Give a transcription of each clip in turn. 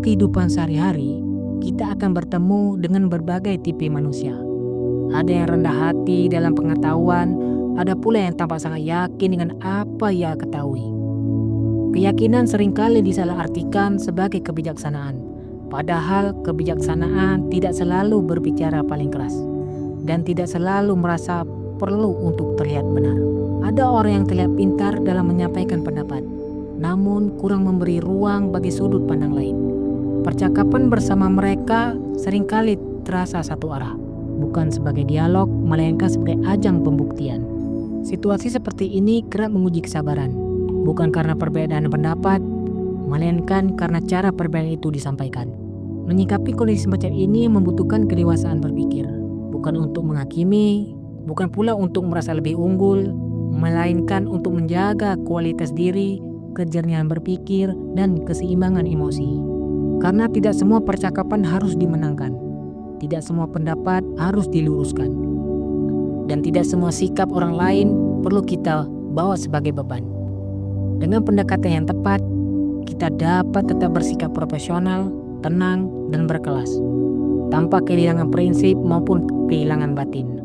kehidupan sehari-hari, kita akan bertemu dengan berbagai tipe manusia. Ada yang rendah hati dalam pengetahuan, ada pula yang tampak sangat yakin dengan apa yang ketahui. Keyakinan seringkali disalahartikan sebagai kebijaksanaan, padahal kebijaksanaan tidak selalu berbicara paling keras dan tidak selalu merasa perlu untuk terlihat benar. Ada orang yang terlihat pintar dalam menyampaikan pendapat, namun kurang memberi ruang bagi sudut pandang lain. Percakapan bersama mereka seringkali terasa satu arah, bukan sebagai dialog, melainkan sebagai ajang pembuktian. Situasi seperti ini kerap menguji kesabaran, bukan karena perbedaan pendapat, melainkan karena cara perbedaan itu disampaikan. Menyikapi kondisi semacam ini membutuhkan kedewasaan berpikir, bukan untuk menghakimi, bukan pula untuk merasa lebih unggul, melainkan untuk menjaga kualitas diri, kejernihan berpikir, dan keseimbangan emosi. Karena tidak semua percakapan harus dimenangkan, tidak semua pendapat harus diluruskan, dan tidak semua sikap orang lain perlu kita bawa sebagai beban. Dengan pendekatan yang tepat, kita dapat tetap bersikap profesional, tenang, dan berkelas, tanpa kehilangan prinsip maupun kehilangan batin.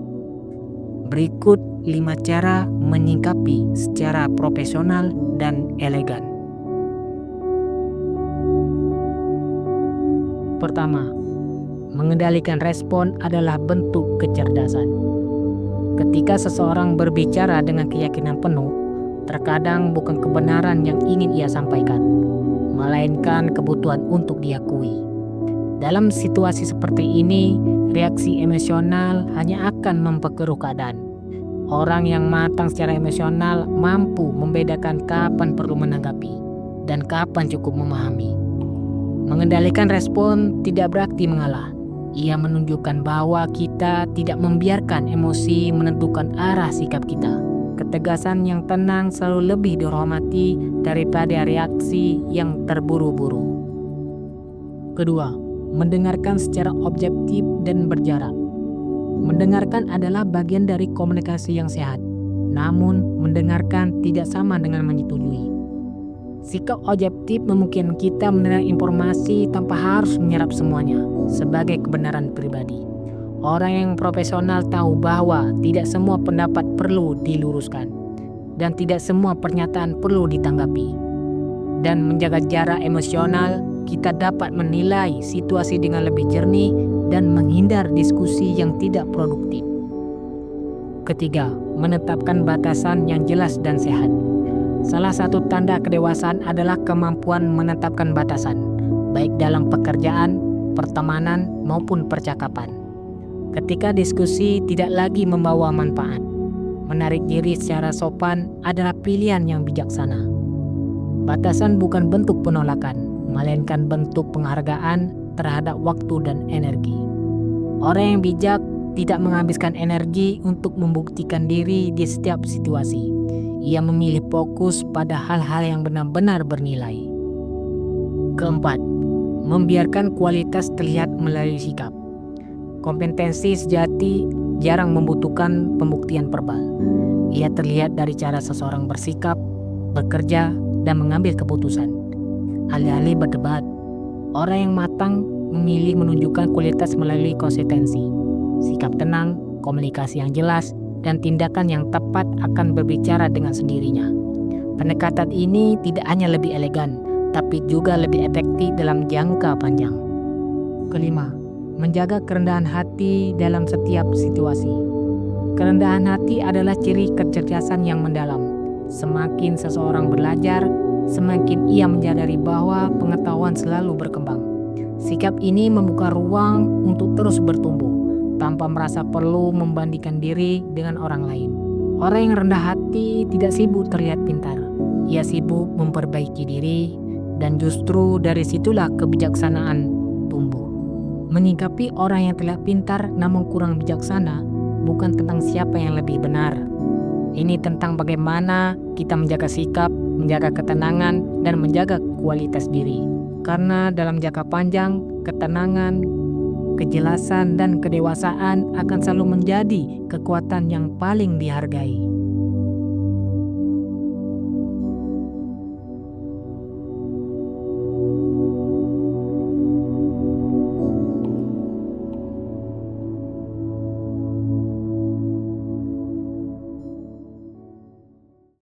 Berikut 5 cara menyikapi secara profesional dan elegan. Pertama, mengendalikan respon adalah bentuk kecerdasan. Ketika seseorang berbicara dengan keyakinan penuh, terkadang bukan kebenaran yang ingin ia sampaikan, melainkan kebutuhan untuk diakui. Dalam situasi seperti ini, reaksi emosional hanya akan memperkeruh keadaan. Orang yang matang secara emosional mampu membedakan kapan perlu menanggapi dan kapan cukup memahami. Mengendalikan respon tidak berarti mengalah. Ia menunjukkan bahwa kita tidak membiarkan emosi menentukan arah sikap kita. Ketegasan yang tenang selalu lebih dihormati daripada reaksi yang terburu-buru. Kedua, mendengarkan secara objektif dan berjarak. Mendengarkan adalah bagian dari komunikasi yang sehat, namun mendengarkan tidak sama dengan menyetujui. Sikap objektif memungkinkan kita menerima informasi tanpa harus menyerap semuanya sebagai kebenaran pribadi. Orang yang profesional tahu bahwa tidak semua pendapat perlu diluruskan dan tidak semua pernyataan perlu ditanggapi. Dan menjaga jarak emosional, kita dapat menilai situasi dengan lebih jernih dan menghindar diskusi yang tidak produktif. Ketiga, menetapkan batasan yang jelas dan sehat. Salah satu tanda kedewasaan adalah kemampuan menetapkan batasan, baik dalam pekerjaan, pertemanan, maupun percakapan. Ketika diskusi tidak lagi membawa manfaat, menarik diri secara sopan adalah pilihan yang bijaksana. Batasan bukan bentuk penolakan, melainkan bentuk penghargaan terhadap waktu dan energi. Orang yang bijak tidak menghabiskan energi untuk membuktikan diri di setiap situasi. Ia memilih fokus pada hal-hal yang benar-benar bernilai. Keempat, membiarkan kualitas terlihat melalui sikap. Kompetensi sejati jarang membutuhkan pembuktian verbal. Ia terlihat dari cara seseorang bersikap, bekerja, dan mengambil keputusan. Alih-alih berdebat, orang yang matang memilih menunjukkan kualitas melalui konsistensi, sikap tenang, komunikasi yang jelas, dan tindakan yang tepat akan berbicara dengan sendirinya. Pendekatan ini tidak hanya lebih elegan, tapi juga lebih efektif dalam jangka panjang. Kelima, menjaga kerendahan hati dalam setiap situasi. Kerendahan hati adalah ciri kecerdasan yang mendalam. Semakin seseorang belajar, semakin ia menyadari bahwa pengetahuan selalu berkembang. Sikap ini membuka ruang untuk terus bertumbuh, tanpa merasa perlu membandingkan diri dengan orang lain. Orang yang rendah hati tidak sibuk terlihat pintar. Ia sibuk memperbaiki diri, dan justru dari situlah kebijaksanaan tumbuh. Menyikapi orang yang terlihat pintar namun kurang bijaksana bukan tentang siapa yang lebih benar. Ini tentang bagaimana kita menjaga sikap, menjaga ketenangan, dan menjaga kualitas diri. Karena dalam jangka panjang, ketenangan, kejelasan, dan kedewasaan akan selalu menjadi kekuatan yang paling dihargai.